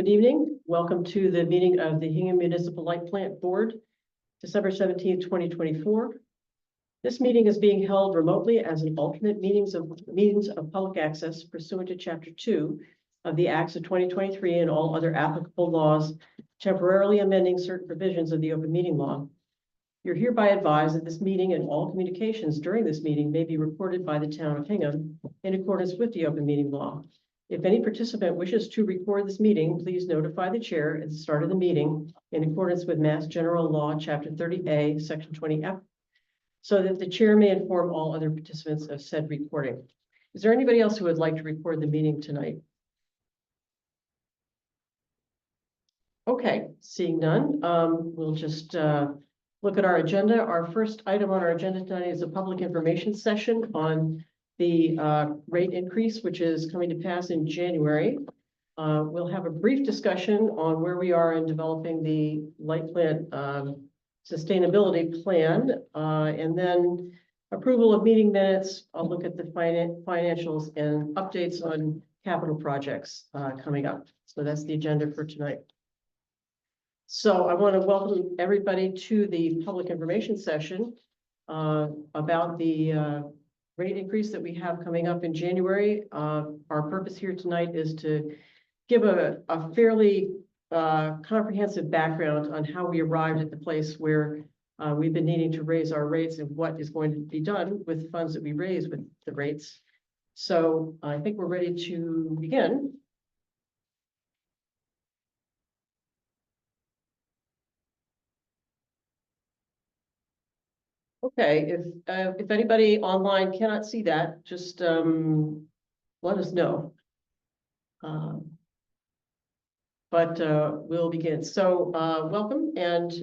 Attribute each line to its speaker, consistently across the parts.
Speaker 1: Good evening. Welcome to the meeting of the Hingham Municipal Light Plant Board, December 17th, 2024. This meeting is being held remotely as an alternate meetings of public access pursuant to Chapter 2 of the Acts of 2023 and all other applicable laws, temporarily amending certain provisions of the open meeting law. You're hereby advised that this meeting and all communications during this meeting may be recorded by the town of Hingham in accordance with the open meeting law. If any participant wishes to record this meeting, please notify the chair at the start of the meeting in accordance with Mass General Law, Chapter 30A, Section 20F, so that the chair may inform all other participants of said recording. Is there anybody else who would like to record the meeting tonight? Okay, seeing none, we'll just look at our agenda. Our first item on our agenda tonight is a public information session on the rate increase, which is coming to pass in January. We'll have a brief discussion on where we are in developing the light plant sustainability plan, and then approval of meeting minutes. I'll look at the financials and updates on capital projects coming up. So that's the agenda for tonight. So I want to welcome everybody to the public information session about the rate increase that we have coming up in January. Our purpose here tonight is to give a fairly comprehensive background on how we arrived at the place where we've been needing to raise our rates and what is going to be done with funds that we raise with the rates. So I think we're ready to begin. Okay, if anybody online cannot see that, just let us know. But we'll begin. So welcome, and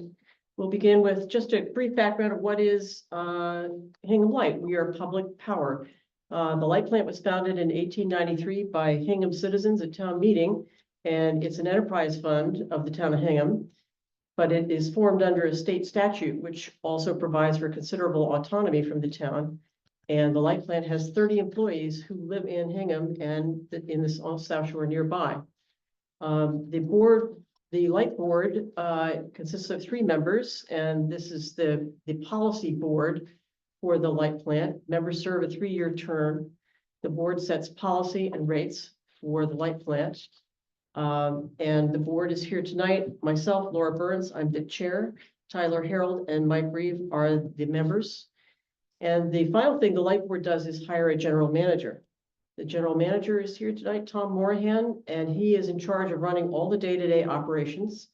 Speaker 1: we'll begin with just a brief background of what is Hingham Light. We are public power. The light plant was founded in 1893 by Hingham citizens at town meeting, and it's an enterprise fund of the town of Hingham. But it is formed under a state statute, which also provides for considerable autonomy from the town. And the light plant has 30 employees who live in Hingham and in the South Shore nearby. The light board consists of 3 members, and this is the policy board for the light plant. Members serve a 3-year term. The board sets policy and rates for the light plant. And the board is here tonight. Myself, Laura Burns, I'm the chair. Tyler Harold and Mike Reeve are the members. And the final thing the light board does is hire a general manager. The general manager is here tonight, Tom Morahan, and he is in charge of running all the day-to-day operations.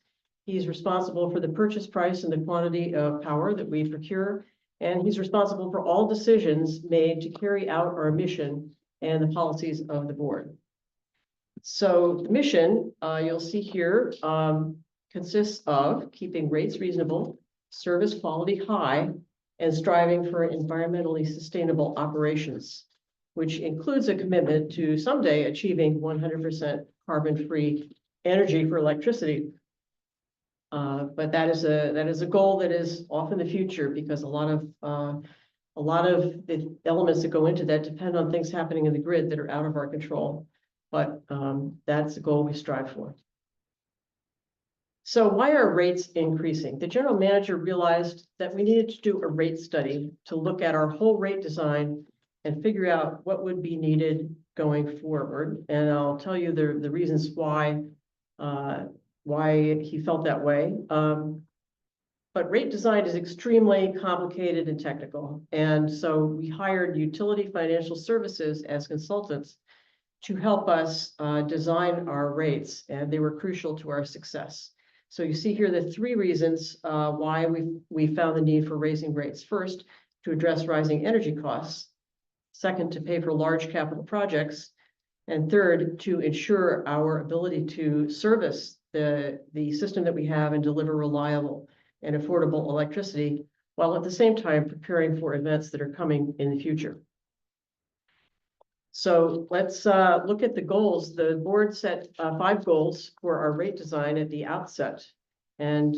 Speaker 1: He's responsible for the purchase price and the quantity of power that we procure, and he's responsible for all decisions made to carry out our mission and the policies of the board. So the mission, you'll see here, consists of keeping rates reasonable, service quality high, and striving for environmentally sustainable operations, which includes a commitment to someday achieving 100% carbon-free energy for electricity. But that is a goal that is off in the future, because a lot of the elements that go into that depend on things happening in the grid that are out of our control. But that's the goal we strive for. So why are rates increasing? The general manager realized that we needed to do a rate study to look at our whole rate design and figure out what would be needed going forward. And I'll tell you the reasons why he felt that way. But rate design is extremely complicated and technical. And so we hired Utility Financial Services as consultants to help us design our rates, and they were crucial to our success. So you see here the 3 reasons why we found the need for raising rates. First, to address rising energy costs. Second, to pay for large capital projects. And third, to ensure our ability to service the system that we have and deliver reliable and affordable electricity, while at the same time preparing for events that are coming in the future. So let's look at the goals. The board set 5 goals for our rate design at the outset. And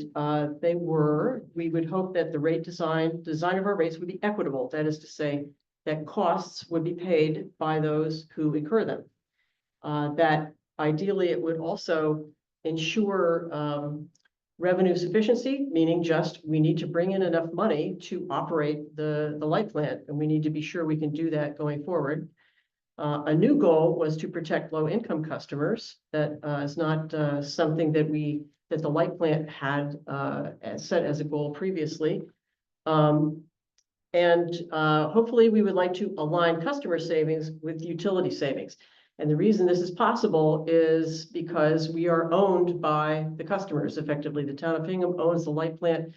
Speaker 1: they were, we would hope that the rate design of our rates would be equitable. That is to say, that costs would be paid by those who incur them. That ideally it would also ensure revenue sufficiency, meaning just we need to bring in enough money to operate the light plant, and we need to be sure we can do that going forward. A new goal was to protect low-income customers. That is not something that the light plant had set as a goal previously. Hopefully we would like to align customer savings with utility savings. And the reason this is possible is because we are owned by the customers. Effectively, the town of Hingham owns the light plant.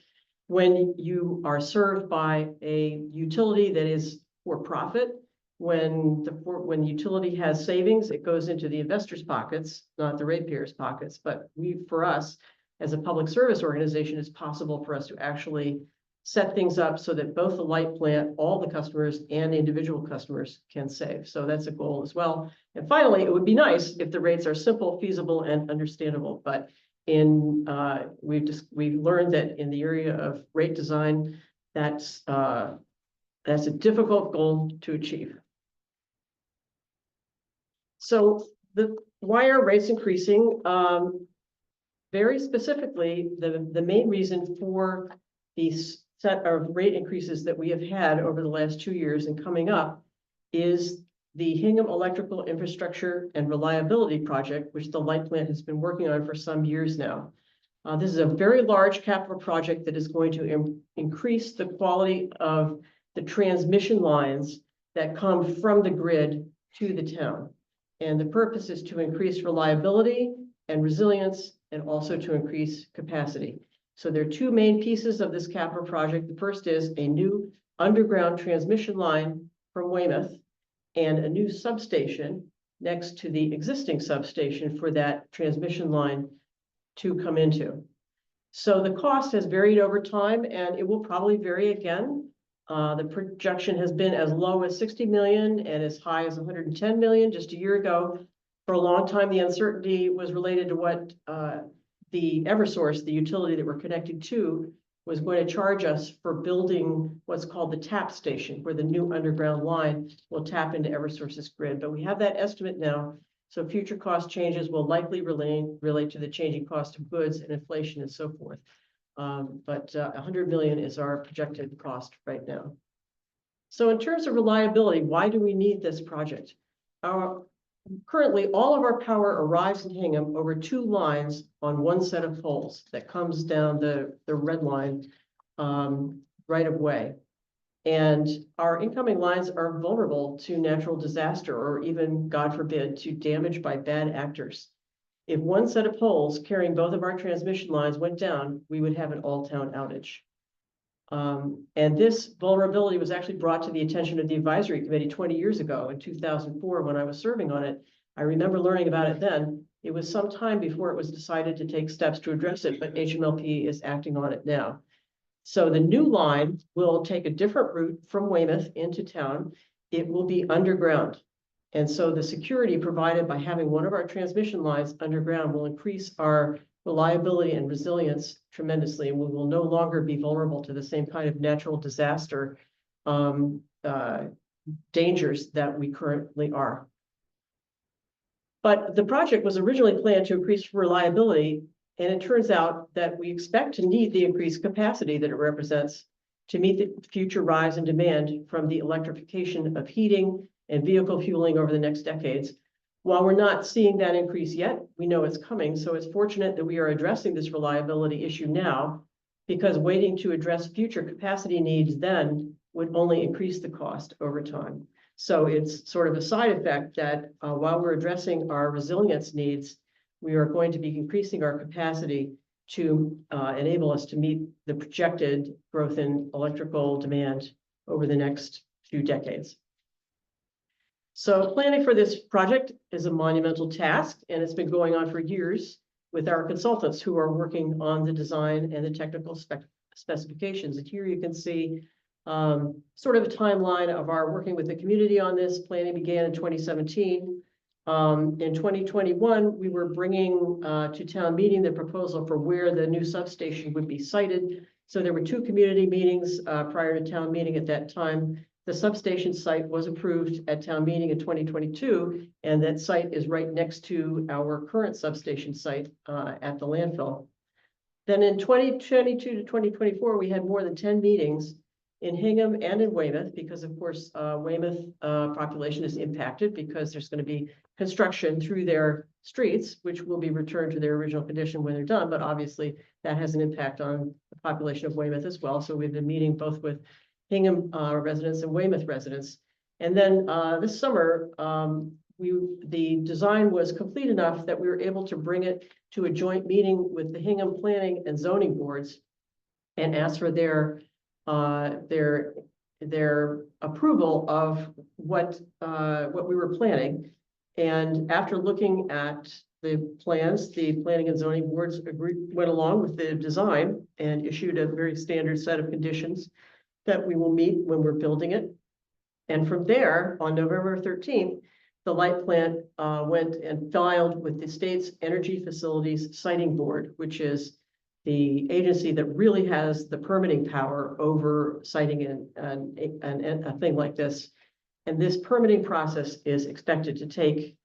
Speaker 1: When you are served by a utility that is for profit, when the utility has savings, it goes into the investors' pockets, not the ratepayers' pockets. But for us, as a public service organization, it's possible for us to actually set things up so that both the light plant, all the customers, and individual customers can save. So that's a goal as well. And finally, it would be nice if the rates are simple, feasible, and understandable. But we've learned that in the area of rate design, that's a difficult goal to achieve. So why are rates increasing? Very specifically, the main reason for these set of rate increases that we have had over the last 2 years and coming up is the Hingham Electrical Infrastructure and Reliability Project, which the light plant has been working on for some years now. This is a very large capital project that is going to increase the quality of the transmission lines that come from the grid to the town. And the purpose is to increase reliability and resilience, and also to increase capacity. So there are two main pieces of this capital project. The first is a new underground transmission line from Weymouth and a new substation next to the existing substation for that transmission line to come into. So the cost has varied over time, and it will probably vary again. The projection has been as low as 60 million and as high as 110 million just a year ago. For a long time, the uncertainty was related to what the Eversource, the utility that we're connected to, was going to charge us for building what's called the tap station, where the new underground line will tap into Eversource's grid. But we have that estimate now, so future cost changes will likely relate to the changing cost of goods and inflation and so forth. But 100 million is our projected cost right now. So in terms of reliability, why do we need this project? Currently, all of our power arrives in Hingham over 2 lines on one set of poles that comes down the red line right of way. And our incoming lines are vulnerable to natural disaster or even, God forbid, to damage by bad actors. If one set of poles carrying both of our transmission lines went down, we would have an all-town outage. And this vulnerability was actually brought to the attention of the advisory committee 20 years ago in 2004 when I was serving on it. I remember learning about it then. It was some time before it was decided to take steps to address it, but HMLP is acting on it now. So the new line will take a different route from Weymouth into town. It will be underground. And so the security provided by having one of our transmission lines underground will increase our reliability and resilience tremendously, and we will no longer be vulnerable to the same kind of natural disaster dangers that we currently are. But the project was originally planned to increase reliability, and it turns out that we expect to need the increased capacity that it represents to meet the future rise in demand from the electrification of heating and vehicle fueling over the next decades. While we're not seeing that increase yet, we know it's coming. So it's fortunate that we are addressing this reliability issue now, because waiting to address future capacity needs then would only increase the cost over time. So it's sort of a side effect that while we're addressing our resilience needs, we are going to be increasing our capacity to enable us to meet the projected growth in electrical demand over the next few decades. So planning for this project is a monumental task, and it's been going on for years with our consultants who are working on the design and the technical specifications. And here you can see sort of a timeline of our working with the community on this. Planning began in 2017. In 2021, we were bringing to town meeting the proposal for where the new substation would be sited. So there were 2 community meetings prior to town meeting at that time. the substation site was approved at town meeting in 2022, and that site is right next to our current substation site at the landfill. Then in 2022 to 2024, we had more than 10 meetings in Hingham and in Weymouth, because of course, Weymouth population is impacted because there's going to be construction through their streets, which will be returned to their original condition when they're done. But obviously that has an impact on the population of Weymouth as well. So we've been meeting both with Hingham residents and Weymouth residents. And then this summer, the design was complete enough that we were able to bring it to a joint meeting with the Hingham Planning and Zoning boards and ask for their approval of what we were planning. And after looking at the plans, the Planning and Zoning boards went along with the design and issued a very standard set of conditions that we will meet when we're building it. And from there, on November 13th, the light plant went and filed with the state's Energy Facilities Siting Board, which is the agency that really has the permitting power over siting a thing like this. And this permitting process is expected to take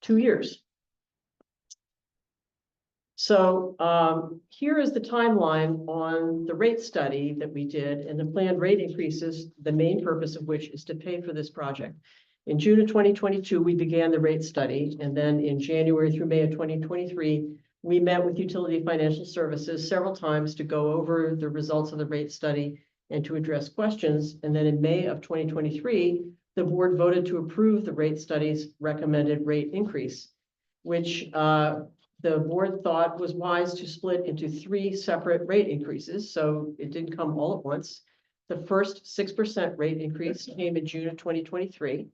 Speaker 1: 2 years. So here is the timeline on the rate study that we did and the planned rate increases, the main purpose of which is to pay for this project. In June of 2022, we began the rate study, and then in January through May of 2023, we met with Utility Financial Services several times to go over the results of the rate study and to address questions. And then in May of 2023, the board voted to approve the rate study's recommended rate increase, which the board thought was wise to split into 3 separate rate increases. So it didn't come all at once. The first 6% rate increase came in June of 2023.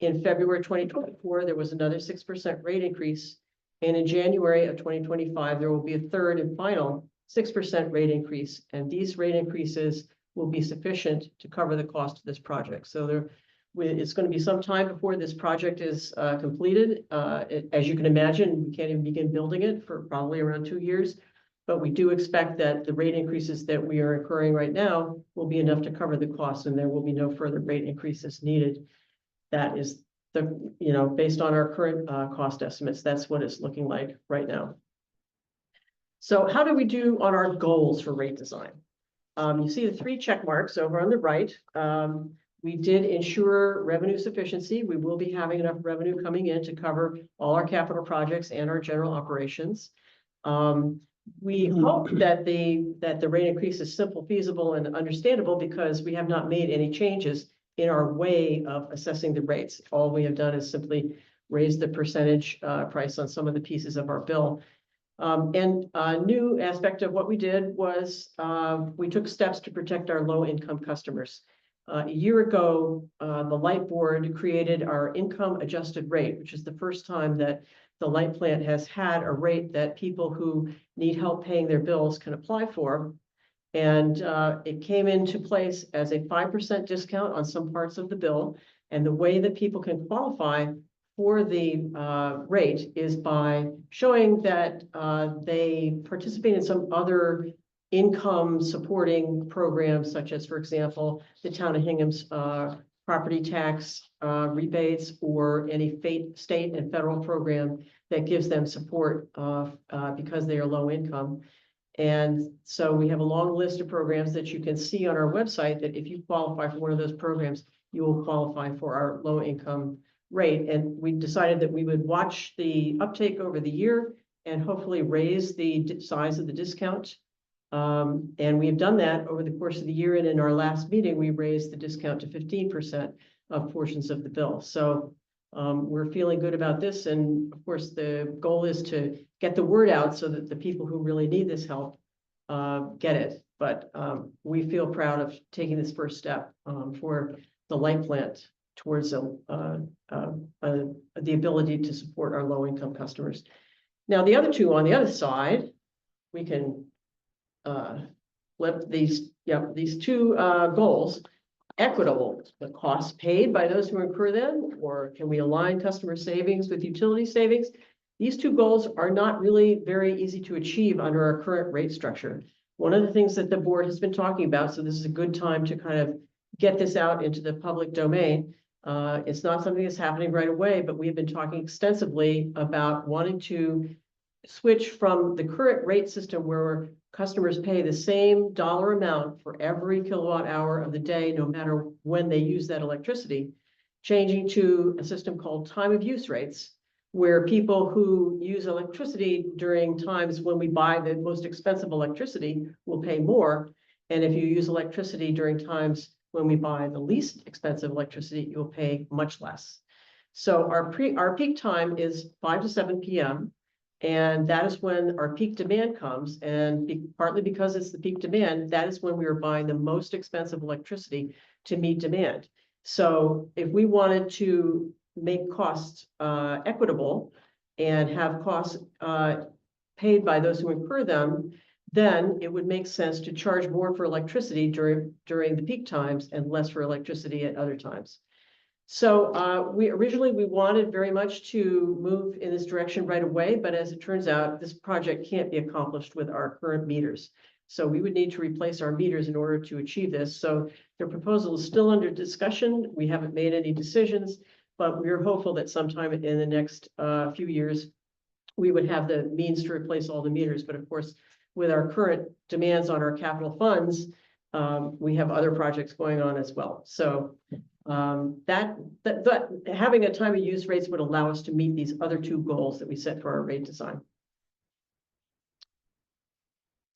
Speaker 1: In February 2024, there was another 6% rate increase. And in January of 2025, there will be a third and final 6% rate increase. And these rate increases will be sufficient to cover the cost of this project. So it's going to be some time before this project is completed. As you can imagine, we can't even begin building it for probably around 2 years. But we do expect that the rate increases that we are incurring right now will be enough to cover the cost, and there will be no further rate increases needed. That is based on our current cost estimates, that's what it's looking like right now. So how do we do on our goals for rate design? You see the 3 check marks over on the right. We did ensure revenue sufficiency. We will be having enough revenue coming in to cover all our capital projects and our general operations. We hope that the rate increase is simple, feasible, and understandable, because we have not made any changes in our way of assessing the rates. All we have done is simply raise the percentage price on some of the pieces of our bill. And a new aspect of what we did was we took steps to protect our low-income customers. A year ago, the Light Board created our income adjusted rate, which is the first time that the light plant has had a rate that people who need help paying their bills can apply for. And it came into place as a 5% discount on some parts of the bill. And the way that people can qualify for the rate is by showing that they participate in some other income supporting programs, such as, for example, the town of Hingham's property tax rebates, or any state and federal program that gives them support because they are low income. And so we have a long list of programs that you can see on our website that if you qualify for one of those programs, you will qualify for our low income rate. And we decided that we would watch the uptake over the year and hopefully raise the size of the discount. And we've done that over the course of the year. And in our last meeting, we raised the discount to 15% of portions of the bill. So we're feeling good about this. And of course, the goal is to get the word out so that the people who really need this help get it. But we feel proud of taking this first step for the light plant towards the ability to support our low-income customers. Now, the other two on the other side, we can flip these two goals. Equitable, the costs paid by those who incur them, or can we align customer savings with utility savings? These two goals are not really very easy to achieve under our current rate structure. One of the things that the board has been talking about, so this is a good time to kind of get this out into the public domain. It's not something that's happening right away, but we've been talking extensively about wanting to switch from the current rate system where customers pay the same dollar amount for every kilowatt hour of the day, no matter when they use that electricity, changing to a system called time of use rates, where people who use electricity during times when we buy the most expensive electricity will pay more. And if you use electricity during times when we buy the least expensive electricity, you'll pay much less. So our peak time is 5 to 7 p.m. And that is when our peak demand comes. And partly because it's the peak demand, that is when we are buying the most expensive electricity to meet demand. So if we wanted to make costs equitable and have costs paid by those who incur them, then it would make sense to charge more for electricity during the peak times and less for electricity at other times. So we wanted very much to move in this direction right away, but as it turns out, this project can't be accomplished with our current meters. So we would need to replace our meters in order to achieve this. So the proposal is still under discussion. We haven't made any decisions, but we're hopeful that sometime in the next few years, we would have the means to replace all the meters. But of course, with our current demands on our capital funds, we have other projects going on as well. So that having a time of use rates would allow us to meet these other two goals that we set for our rate design.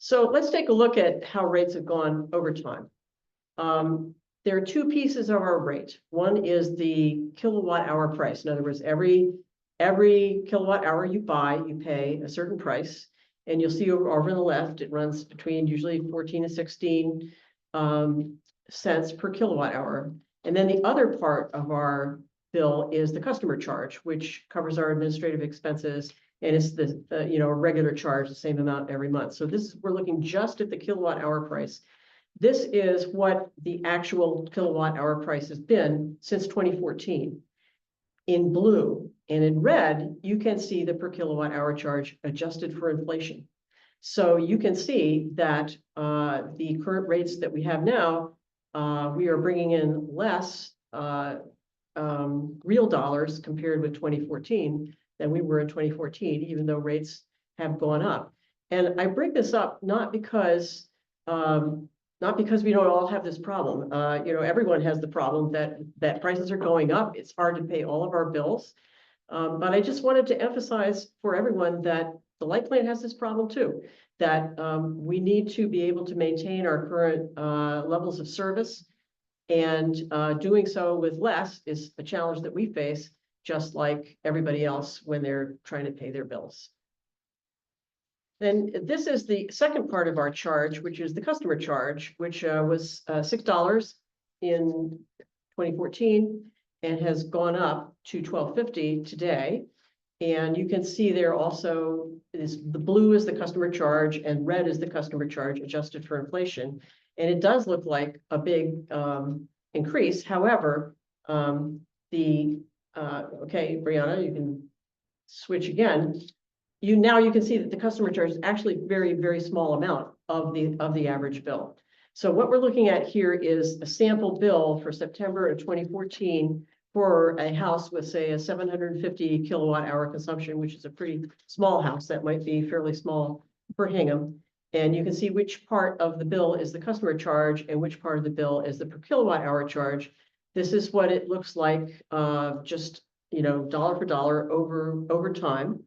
Speaker 1: So let's take a look at how rates have gone over time. There are two pieces of our rate. One is the kilowatt hour price. In other words, every kilowatt hour you buy, you pay a certain price. And you'll see over on the left, it runs between usually 14 and 16 cents per kilowatt hour. And then the other part of our bill is the customer charge, which covers our administrative expenses. And it's the a regular charge, the same amount every month. So we're looking just at the kilowatt hour price. This is what the actual kilowatt hour price has been since 2014 in blue. And in red, you can see the per kilowatt hour charge adjusted for inflation. So you can see that the current rates that we have now, we are bringing in less real dollars compared with 2014 than we were in 2014, even though rates have gone up. And I bring this up not because we don't all have this problem. Everyone has the problem that prices are going up. It's hard to pay all of our bills. But I just wanted to emphasize for everyone that the light plant has this problem too, that we need to be able to maintain our current levels of service, and doing so with less is a challenge that we face, just like everybody else when they're trying to pay their bills. Then this is the second part of our charge, which is the customer charge, which was $6 in 2014 and has gone up to $12.50 today. And you can see there also is the blue is the customer charge and red is the customer charge adjusted for inflation. And it does look like a big increase. However, okay, Brianna, you can switch again. Now you can see that the customer charge is actually very, very small amount of the average bill. So what we're looking at here is a sample bill for September of 2014 for a house with, say, a 750 kilowatt hour consumption, which is a pretty small house. That might be fairly small for Hingham. And you can see which part of the bill is the customer charge and which part of the bill is the per kilowatt hour charge. This is what it looks like, just dollar for dollar over time.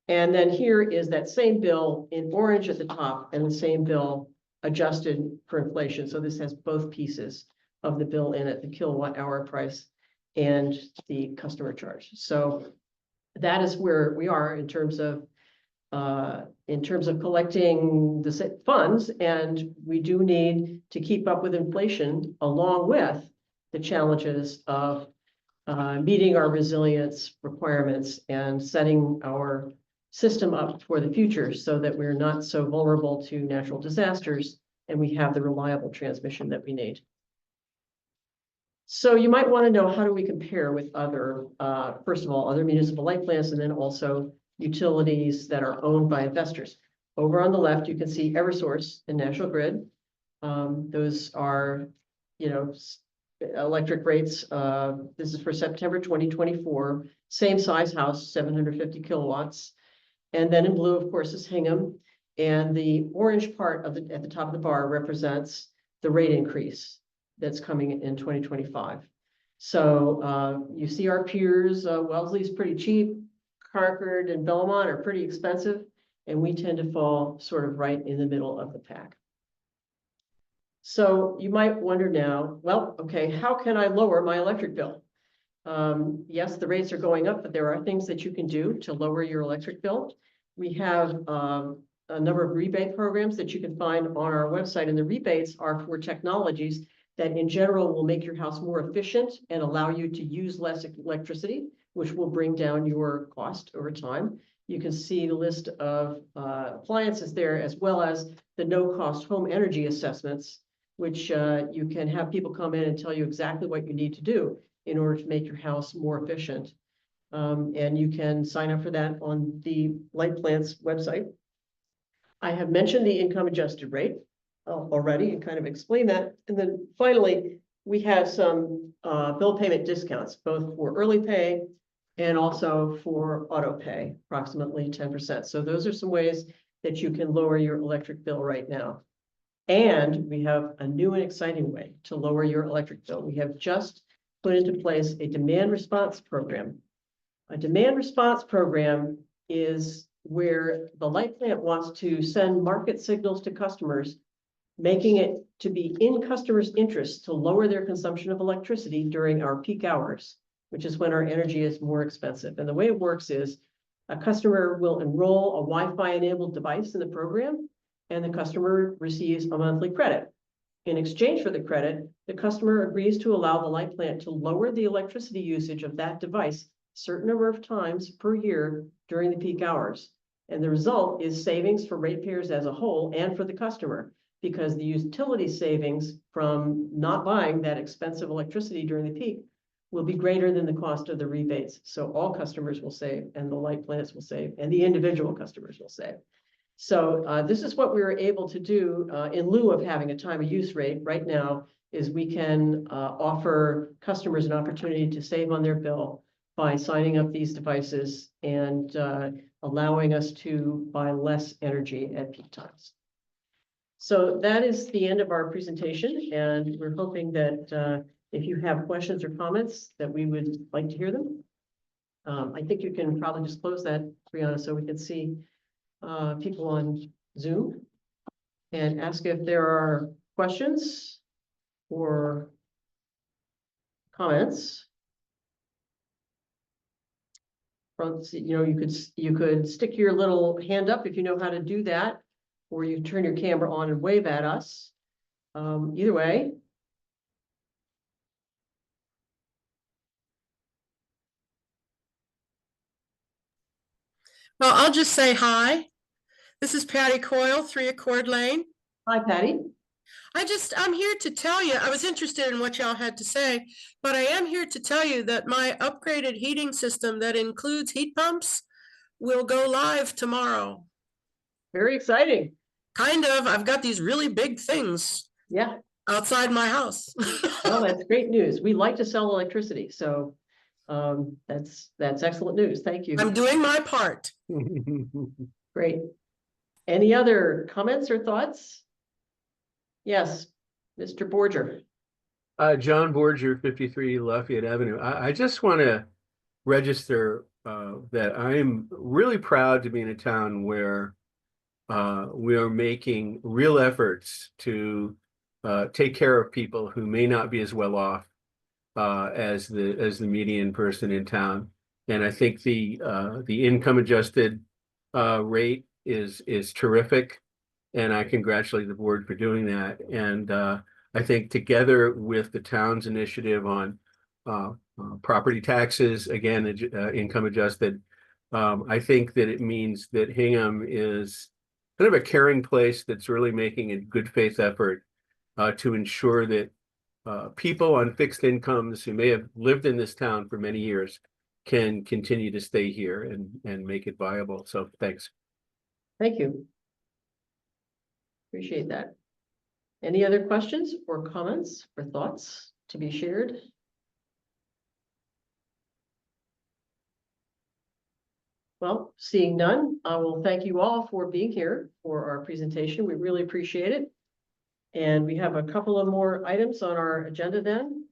Speaker 1: And then here is that same bill in orange at the top and the same bill adjusted for inflation. So this has both pieces of the bill in it, the kilowatt hour price and the customer charge. So that is where we are in terms of collecting the funds, and we do need to keep up with inflation along with the challenges of meeting our resilience requirements and setting our system up for the future so that we're not so vulnerable to natural disasters and we have the reliable transmission that we need. So you might want to know, how do we compare with other, first of all, other municipal light plants, and then also utilities that are owned by investors. Over on the left, you can see Eversource and National Grid. Those are electric rates. This is for September 2024, same size house, 750 kilowatts. And then in blue, of course, is Hingham. And the orange part of at the top of the bar represents the rate increase that's coming in 2025. So you see our peers, Wellesley's pretty cheap, Concord and Belmont are pretty expensive, and we tend to fall sort of right in the middle of the pack. So you might wonder now, well, okay, how can I lower my electric bill? Yes, the rates are going up, but there are things that you can do to lower your electric bill. We have a number of rebate programs that you can find on our website, and the rebates are for technologies that in general will make your house more efficient and allow you to use less electricity, which will bring down your cost over time. You can see the list of appliances there, as well as the no-cost home energy assessments, which you can have people come in and tell you exactly what you need to do in order to make your house more efficient. And you can sign up for that on the Light Plant's website. I have mentioned the income adjusted rate already and kind of explained that. And then finally, we have some bill payment discounts, both for early pay and also for auto pay, approximately 10%. So those are some ways that you can lower your electric bill right now. And we have a new and exciting way to lower your electric bill. We have just put into place a demand response program. A demand response program is where the Light Plant wants to send market signals to customers, making it to be in customers' interest to lower their consumption of electricity during our peak hours, which is when our energy is more expensive. And the way it works is a customer will enroll a Wi-Fi enabled device in the program, and the customer receives a monthly credit. In exchange for the credit, the customer agrees to allow the Light Plant to lower the electricity usage of that device a certain number of times per year during the peak hours. And the result is savings for ratepayers as a whole and for the customer, because the utility savings from not buying that expensive electricity during the peak will be greater than the cost of the rebates. So all customers will save, and the Light Plants will save, and the individual customers will save. So this is what we were able to do in lieu of having a time of use rate right now, is we can offer customers an opportunity to save on their bill by signing up these devices and allowing us to buy less energy at peak times. So that is the end of our presentation, and we're hoping that if you have questions or comments, that we would like to hear them. I think you can probably just close that, Brianna, so we can see people on Zoom and ask if there are questions or comments. You could stick your little hand up if you know how to do that, or you turn your camera on and wave at us. Either way.
Speaker 2: Well, I'll just say hi. This is Patty Coyle, 3 Accord Lane.
Speaker 1: Hi, Patty.
Speaker 2: I'm here to tell you, I was interested in what y'all had to say, but I am here to tell you that my upgraded heating system that includes heat pumps will go live tomorrow.
Speaker 1: Very exciting.
Speaker 2: Kind of. I've got these really big things.
Speaker 1: Yeah.
Speaker 2: Outside my house.
Speaker 1: Well, that's great news. We like to sell electricity, so that's excellent news. Thank you.
Speaker 2: I'm doing my part.
Speaker 1: Great. Any other comments or thoughts? Yes, Mr. Borger.
Speaker 3: John Borger, 53 Lafayette Avenue. I just want to register that I'm really proud to be in a town where we are making real efforts to take care of people who may not be as well off as the median person in town. And I think the income adjusted rate is terrific, and I congratulate the board for doing that. And I think together with the town's initiative on property taxes, again, income adjusted, I think that it means that Hingham is kind of a caring place that's really making a good faith effort to ensure that people on fixed incomes who may have lived in this town for many years can continue to stay here and make it viable. So thanks.
Speaker 1: Thank you. Appreciate that. Any other questions or comments or thoughts to be shared? Well, seeing none, I will thank you all for being here for our presentation. We really appreciate it. And we have a couple of more items on our agenda then.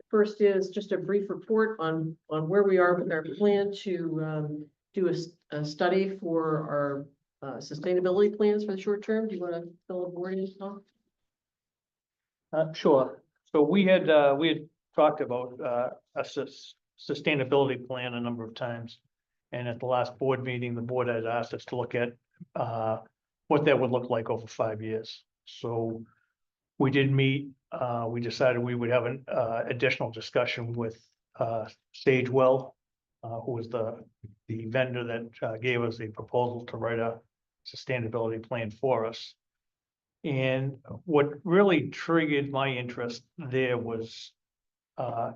Speaker 1: First is just a brief report on where we are with our plan to do a study for our sustainability plans for the short term. Do you want to fill the board in, Tom?
Speaker 4: Sure. So we had talked about a sustainability plan a number of times. And at the last board meeting, the board had asked us to look at what that would look like over 5 years. So we did meet, we decided we would have an additional discussion with Sagewell, who was the vendor that gave us the proposal to write a sustainability plan for us. And what really triggered my interest there was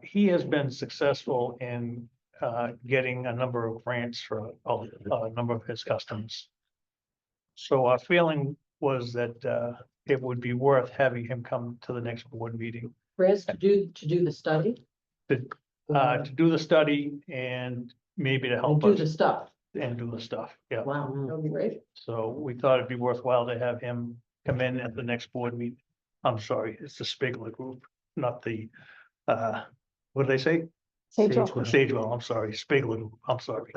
Speaker 4: he has been successful in getting a number of grants for a number of his customers. So our feeling was that it would be worth having him come to the next board meeting
Speaker 1: Grants to do the study?
Speaker 4: to do the study and maybe to
Speaker 1: And
Speaker 4: help
Speaker 1: do
Speaker 4: us
Speaker 1: the stuff.
Speaker 4: and do the stuff. Yeah.
Speaker 1: Wow, that would be great.
Speaker 4: So we thought it'd be worthwhile to have him come in at the next board meeting. I'm sorry, it's the Spigler Group, not the, what did they say? Sagewell, I'm sorry, Spigler Group, I'm sorry.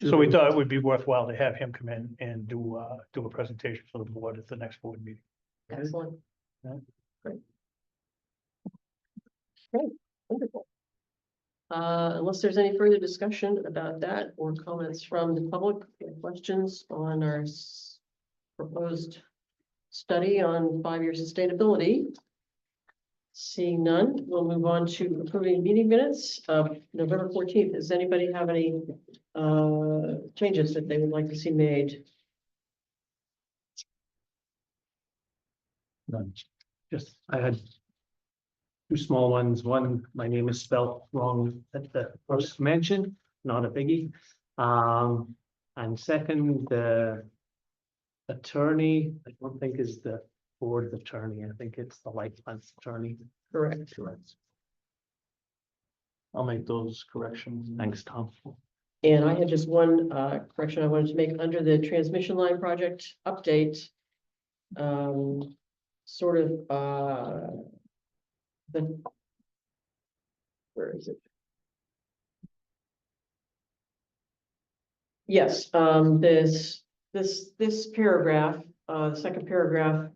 Speaker 4: So we thought it would be worthwhile to have him come in and do a presentation for the board at the next board meeting.
Speaker 1: Excellent.
Speaker 4: Yeah.
Speaker 1: Great. Great, wonderful. Unless there's any further discussion about that or comments from the public, or questions on our proposed study on 5-year sustainability. Seeing none, we'll move on to approving meeting minutes of November 14th. Does anybody have any changes that they would like to see made?
Speaker 5: None. Just, I had two small ones. One, my name is spelled wrong at the first mention, not a biggie. And second, the attorney, I don't think is the board attorney. I think it's the life plans attorney.
Speaker 1: Correct.
Speaker 4: I'll make those corrections.
Speaker 5: Thanks, Tom.
Speaker 1: And I had just one correction I wanted to make under the transmission line project update. Sort of where is it? Yes, this paragraph, the second paragraph,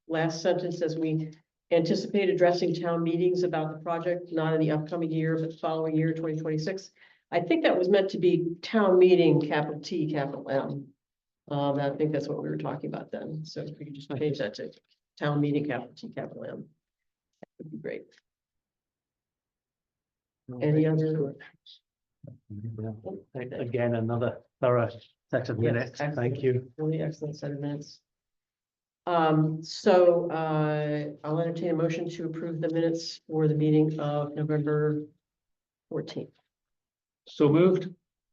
Speaker 1: last sentence says we anticipate addressing town meetings about the project, not in the upcoming year, but following year 2026. I think that was meant to be town meeting, capital T, capital M. I think that's what we were talking about then. So if we could just change that to town meeting, capital T, capital M. That would be great. Any other?
Speaker 5: Again, another thorough set of minutes.
Speaker 1: Yes,
Speaker 5: Thank you.
Speaker 1: Really excellent set of minutes. I'll entertain a motion to approve the minutes for the meeting of November 14th.
Speaker 5: So moved.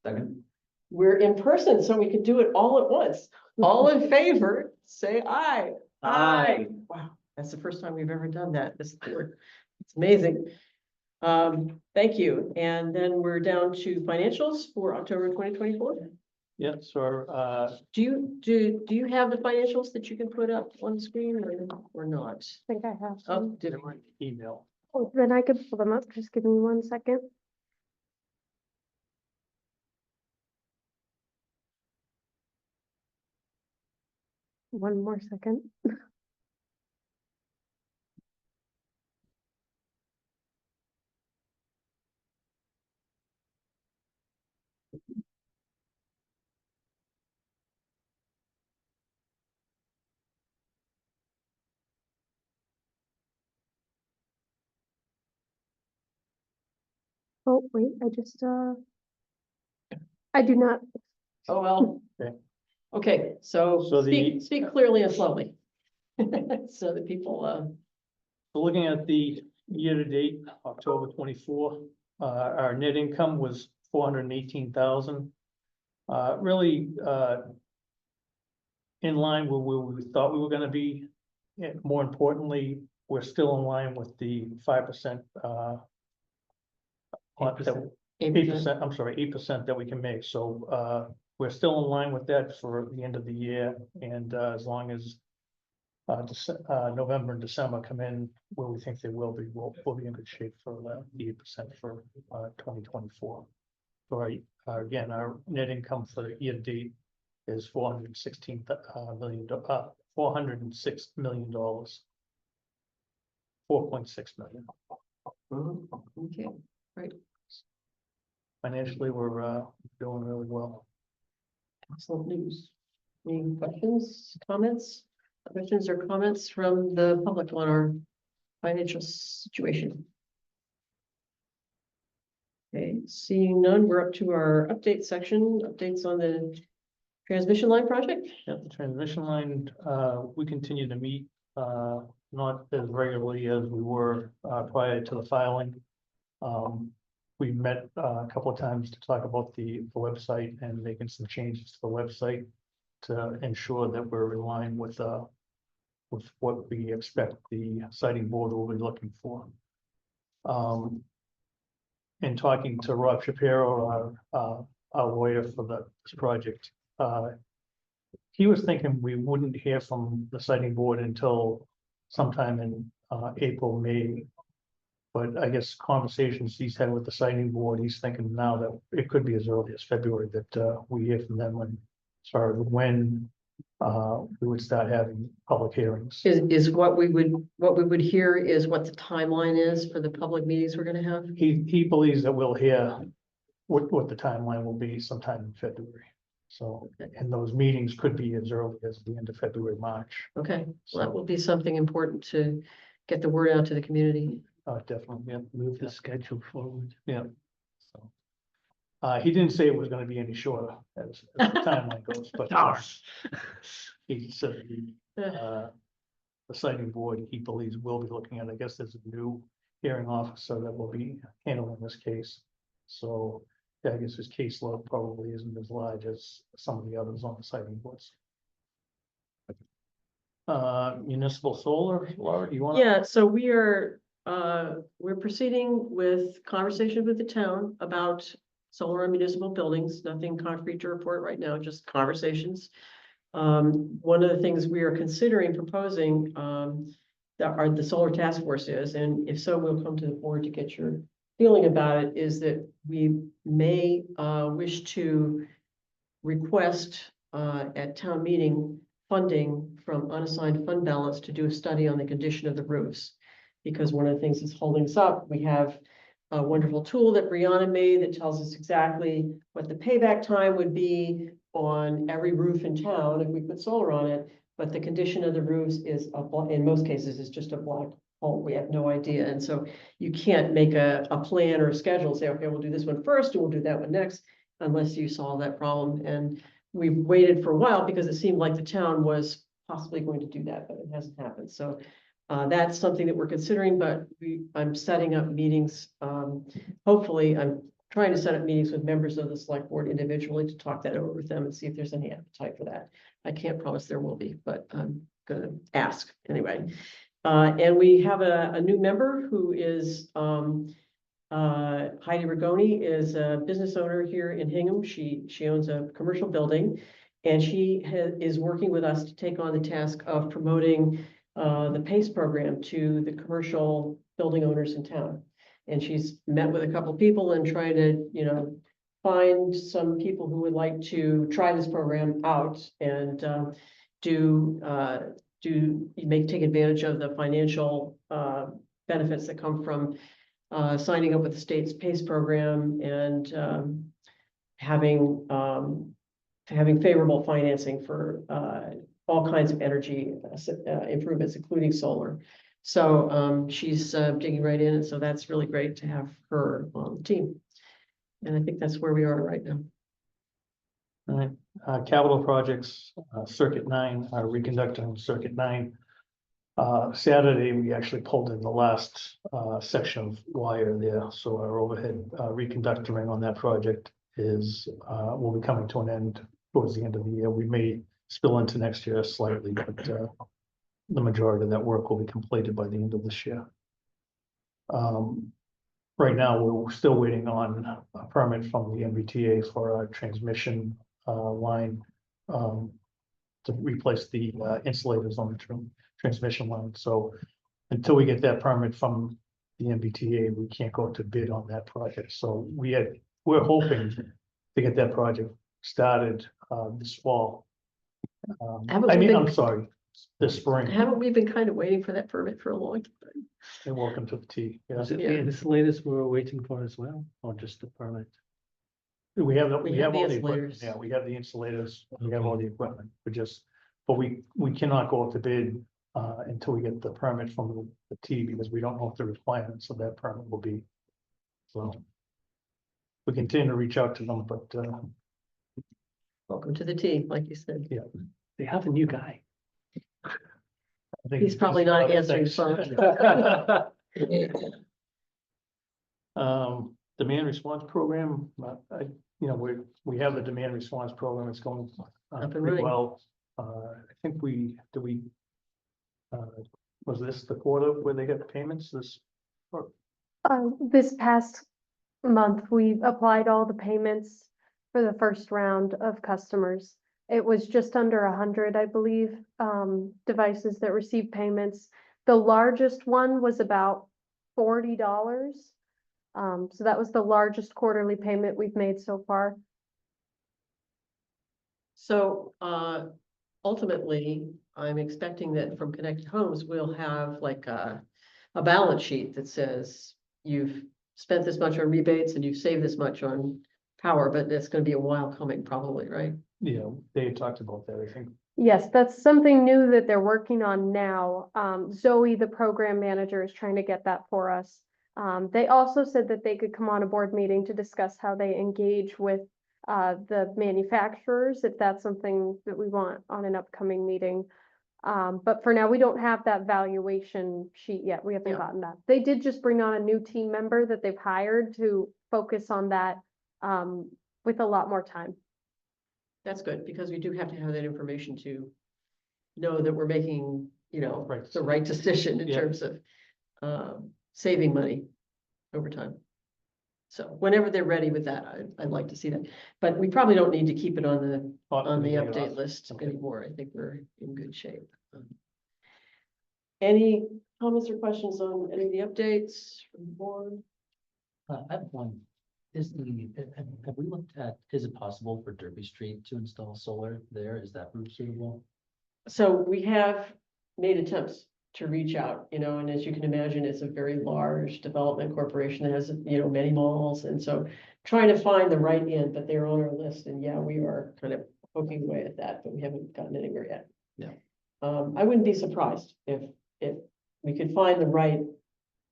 Speaker 6: Second.
Speaker 1: We're in person, so we can do it all at once. All in favor, say aye.
Speaker 5: Aye.
Speaker 1: Wow, that's the first time we've ever done that. This board. It's amazing. Thank you. And then we're down to financials for October 2024.
Speaker 4: Yeah, so
Speaker 1: Do you have the financials that you can put up on the screen or not?
Speaker 7: I think I have
Speaker 1: Oh,
Speaker 7: some.
Speaker 1: did
Speaker 4: email.
Speaker 7: Oh, then I could pull them up. Just give me 1 second. One more second. Oh, wait, I do not.
Speaker 1: Oh, well.
Speaker 4: Okay.
Speaker 1: Okay, so
Speaker 4: So the-
Speaker 1: speak clearly and slowly. So that people,
Speaker 4: So looking at the year-to-date, October 24, our net income was 418,000. Really, in line with where we thought we were gonna be. And more importantly, we're still in line with the 5%,
Speaker 5: 8%.
Speaker 4: 8%, I'm sorry, 8% that we can make, so, we're still in line with that for the end of the year, and, as long as November and December come in where we think they will be, we'll be in good shape for the 8% for, 2024. So again, our net income for the year to date is $416 million, $406 million. 4.6 million.
Speaker 1: Okay,
Speaker 4: Financially, we're doing really well.
Speaker 1: excellent news. Any questions, comments? Questions or comments from the public on our financial situation? Okay, seeing none, we're up to our update section, updates on the transmission line project.
Speaker 4: At the transmission line, we continue to meet, not as regularly as we were prior to the filing. We met a couple of times to talk about the website and making some changes to the website to ensure that we're in line with what we expect the siting board will be looking for. In talking to Rob Shapiro, our lawyer for this project, he was thinking we wouldn't hear from the siting board until sometime in April, May. But I guess conversations he's had with the siting board, he's thinking now that it could be as early as February that we hear from them as far as when we would start having public hearings.
Speaker 1: Is what we would hear is what the timeline is for the public meetings we're gonna have?
Speaker 4: He believes that we'll hear what the timeline will be sometime in February. So, and those meetings could be as early as the end of February, March.
Speaker 1: Okay, well, that will be something important to get the word out to the community.
Speaker 4: Definitely, yeah.
Speaker 5: Move the schedule forward.
Speaker 4: Yeah. So, he didn't say it was gonna be any shorter as the timeline goes, but he said the siting board, he believes will be looking at, I guess there's a new hearing officer that will be handling this case. So, yeah, I guess his caseload probably isn't as large as some of the others on the siting boards. Municipal solar, Laura, do you want?
Speaker 1: Yeah, so we're proceeding with conversations with the town about solar on municipal buildings, nothing concrete to report right now, just conversations. One of the things we are considering proposing, that the solar task force is, and if so, we'll come to the board to get your feeling about it, is that we may wish to request at town meeting funding from unassigned fund balance to do a study on the condition of the roofs. Because one of the things that's holding us up, we have a wonderful tool that Brianna made that tells us exactly what the payback time would be on every roof in town if we put solar on it. But the condition of the roofs is, in most cases, is just a black hole. We have no idea. And so you can't make a plan or a schedule, say, okay, we'll do this one first and we'll do that one next, unless you solve that problem. And we've waited for a while because it seemed like the town was possibly going to do that, but it hasn't happened. So that's something that we're considering, but I'm setting up meetings. Hopefully, I'm trying to set up meetings with members of the select board individually to talk that over with them and see if there's any appetite for that. I can't promise there will be, but I'm gonna ask anyway. And we have a new member who is Heidi Rigoni, is a business owner here in Hingham. She owns a commercial building, and she is working with us to take on the task of promoting the PACE program to the commercial building owners in town. And she's met with a couple of people and trying to, find some people who would like to try this program out and take advantage of the financial benefits that come from signing up with the state's PACE program and having favorable financing for all kinds of energy improvements, including solar. So she's digging right in, and so that's really great to have her on the team. And I think that's where we are right now.
Speaker 4: All right, capital projects, Circuit 9, reconductoring Circuit 9. Saturday, we actually pulled in the last section of wire there, so our overhead reconductoring on that project will be coming to an end towards the end of the year. We may spill into next year slightly, but the majority of that work will be completed by the end of this year. Right now, we're still waiting on a permit from the MBTA for our transmission line to replace the insulators on the transmission line. So until we get that permit from the MBTA, we can't go to bid on that project. So we're hoping to get that project started this fall.
Speaker 1: Haven't
Speaker 4: I
Speaker 1: we
Speaker 4: mean,
Speaker 1: been-
Speaker 4: I'm sorry, this spring.
Speaker 1: Haven't we been kind of waiting for that permit for a long time?
Speaker 4: And welcome to the T. Yeah.
Speaker 5: Was it the
Speaker 1: Yeah.
Speaker 5: insulators we were waiting for as well, or just the permit?
Speaker 4: We have,
Speaker 1: We
Speaker 4: we
Speaker 1: have
Speaker 4: have
Speaker 1: the
Speaker 4: all the equipment,
Speaker 1: insulators.
Speaker 4: yeah, we have the insulators, we have all the equipment, but we cannot go out to bid until we get the permit from the T, because we don't know what the requirements of that permit will be. So we continue to reach out to them, but
Speaker 1: Welcome to the team, like you said.
Speaker 5: They have a new guy.
Speaker 4: I think.
Speaker 1: He's probably not answering phones.
Speaker 4: Demand response program, we have the demand response program, it's going
Speaker 1: Up and
Speaker 4: pretty
Speaker 1: running.
Speaker 4: well. I think was this the quarter where they get payments this?
Speaker 7: This past month, we applied all the payments for the first round of customers. It was just under 100, I believe, devices that received payments. The largest one was about $40. So that was the largest quarterly payment we've made so far.
Speaker 1: So ultimately, I'm expecting that from Connected Homes, we'll have like a balance sheet that says you've spent this much on rebates and you've saved this much on power, but it's gonna be a while coming probably, right?
Speaker 4: Yeah, they had talked about that, I think.
Speaker 7: Yes, that's something new that they're working on now. Zoe, the program manager, is trying to get that for us. They also said that they could come on a board meeting to discuss how they engage with the manufacturers, if that's something that we want on an upcoming meeting. But for now, we don't have that valuation sheet yet. We haven't
Speaker 1: Yeah.
Speaker 7: gotten that. They did just bring on a new team member that they've hired to focus on that with a lot more time.
Speaker 1: That's good, because we do have to have that information to know that we're making,
Speaker 4: Right.
Speaker 1: the right decision in
Speaker 4: Yeah.
Speaker 1: terms of saving money over time. So whenever they're ready with that, I'd like to see that, but we probably don't need to keep it on the
Speaker 4: Take it
Speaker 1: update
Speaker 4: off.
Speaker 1: list
Speaker 4: Okay.
Speaker 1: anymore. I think we're in good shape. Any comments or questions on any of the updates from the board?
Speaker 6: I have one. Have we looked at, is it possible for Derby Street to install solar there? Is that route suitable?
Speaker 1: So we have made attempts to reach out, and as you can imagine, it's a very large development corporation that has, many malls. And so trying to find the right end, but they're on our list, and yeah, we are kind of poking away at that, but we haven't gotten anywhere yet.
Speaker 6: Yeah.
Speaker 1: I wouldn't be surprised if we could find the right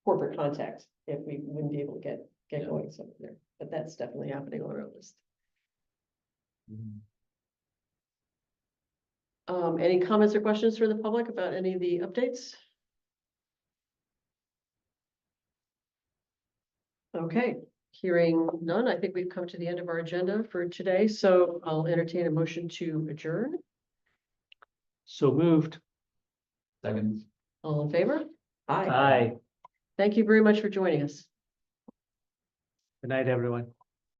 Speaker 1: corporate contact, if we wouldn't be able to get
Speaker 6: Yeah.
Speaker 1: going somewhere there, but that's definitely happening on our list. Any comments or questions for the public about any of the updates? Okay, hearing none, I think we've come to the end of our agenda for today, so I'll entertain a motion to adjourn.
Speaker 5: So moved.
Speaker 6: Second.
Speaker 1: All in favor? Aye.
Speaker 5: Aye.
Speaker 1: Thank you very much for joining us.
Speaker 5: Good night, everyone.